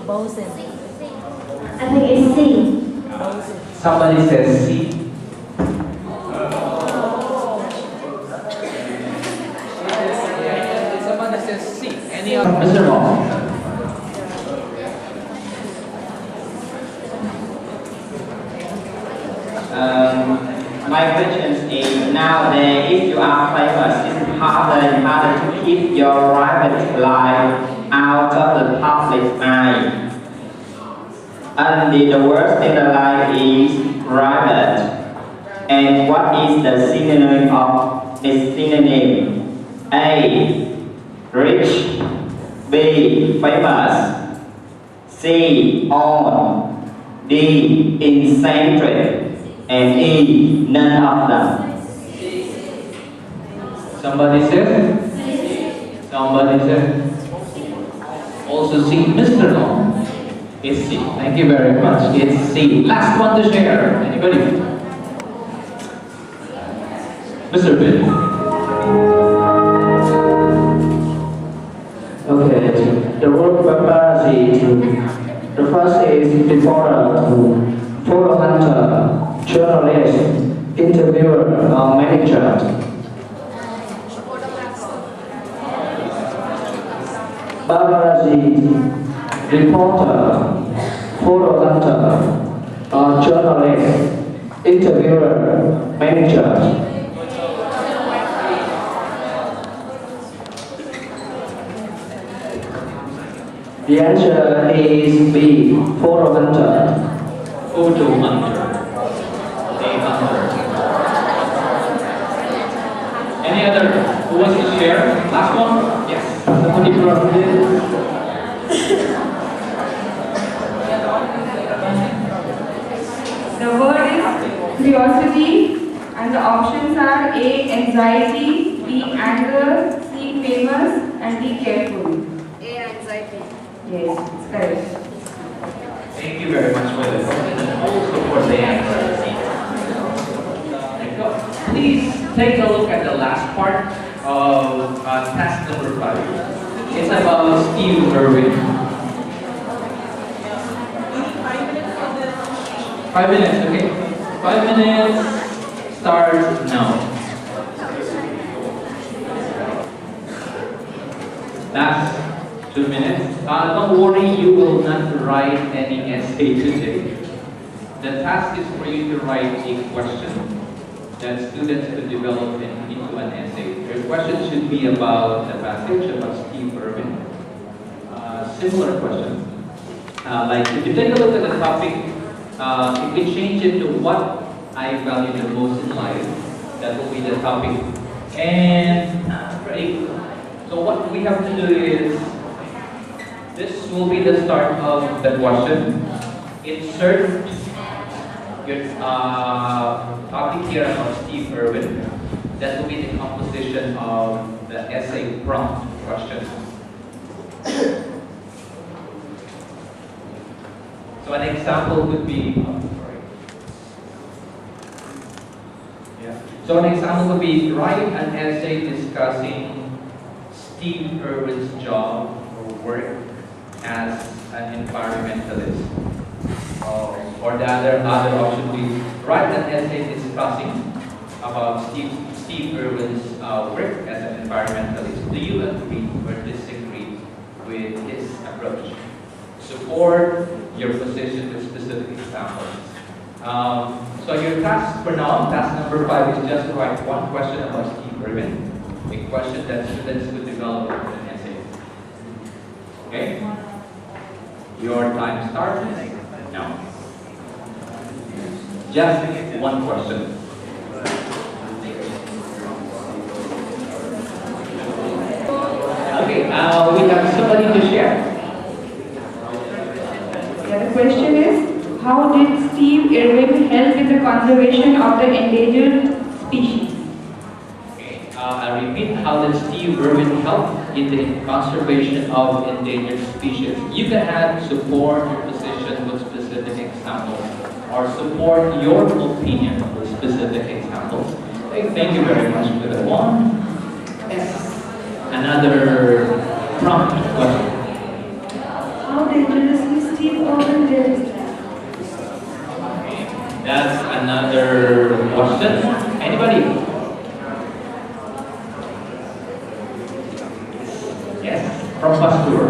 Boson. I think it's C. Somebody says C. Somebody says C. Any other? Mr. Mo. My question is, nowadays, if you are famous, it's harder and harder to keep your private life out of the public eye. And the worst in the life is private. And what is the synonym of its synonym? A. Rich. B. Famous. C. On. D. Eccentric. And E. None of them. Somebody said? Somebody said? Also C. Mr. Long. It's C. Thank you very much. It's C. Last one to share. Anybody? Mr. Bill. Okay, the word paparazzi, the first is reporter, photo hunter, journalist, interviewer, or manager. Paparazzi, reporter, photo hunter, or journalist, interviewer, manager. The answer is B, photo hunter. Photo hunter. A hunter. Any other who wants to share? Last one? Yes. Somebody brought it. The word is curiosity, and the options are A. Anxiety, B. Anger, C. Famous, and D. Careful. A. Anxiety. Yes, it's correct. Thank you very much for the question and also for the answer. Please take a look at the last part of task number 5. It's about Steve Irwin. 5 minutes, okay. 5 minutes, start now. Last 2 minutes. Don't worry, you will not write any essay today. The task is for you to write a question that students could develop into an essay. Your question should be about the passage about Steve Irwin. Similar question. Like if you take a look at the topic, if we change it to what I value the most in life, that will be the topic. And so what we have to do is, this will be the start of the question. Insert your topic here about Steve Irwin. That will be the composition of the essay prompt question. So an example would be, So an example would be, write an essay discussing Steve Irwin's job or work as an environmentalist. Or the other option would be, write an essay discussing about Steve Irwin's work as an environmentalist. Do you agree or disagree with his approach? Support your position with specific examples. So your task for now, task number 5, is just to write one question about Steve Irwin. A question that students could develop in an essay. Okay? Your time starts now. Just one question. Okay, we have somebody to share. Yeah, the question is, how did Steve Irwin help in the conservation of the endangered species? Okay, I repeat, how did Steve Irwin help in the conservation of endangered species? You can add support your position with specific examples, or support your opinion with specific examples. Okay, thank you very much for that one. Yes. Another prompt question. How dangerously steep oven is that? That's another question. Anybody? Yes, from Pasteur.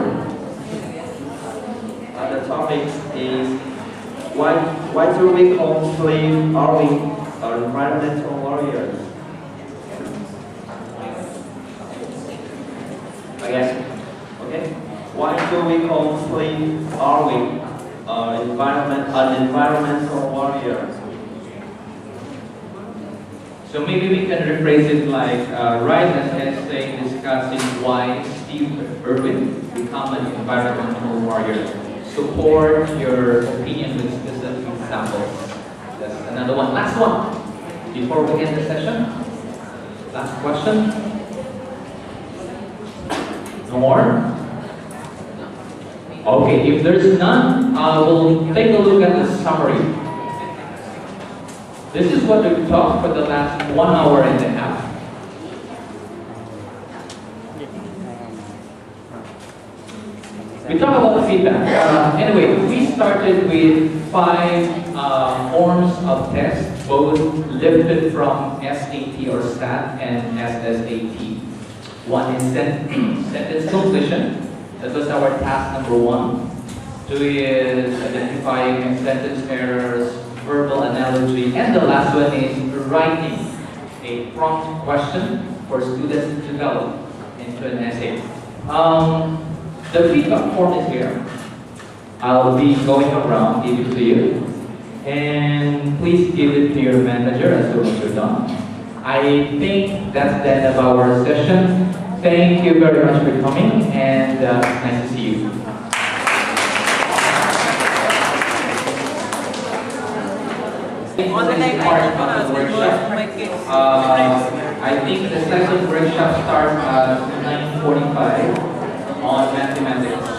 The topic is why do we complain are we environmental warriors? Again, okay. Why do we complain are we environmental warriors? So maybe we can rephrase it like write an essay discussing why Steve Irwin become an environmental warrior. Support your opinion with specific examples. That's another one. Last one before we end the session. Last question. No more? Okay, if there's none, we'll take a look at the summary. This is what we've talked for the last 1 hour and a half. We talked about feedback. Anyway, we started with 5 forms of tests, both lifted from SAT or SAT and SSAT. One is sentence completion. That was our task number 1. 2 is identifying sentence errors, verbal analogy, and the last one is writing a prompt question for students to develop into an essay. The feedback form is here. I'll be going around, give it to you. And please give it to your manager as soon as you're done. I think that's the end of our session. Thank you very much for coming, and nice to see you. On the next part of the workshop, I think the second workshop starts at 9:45 on mathematics.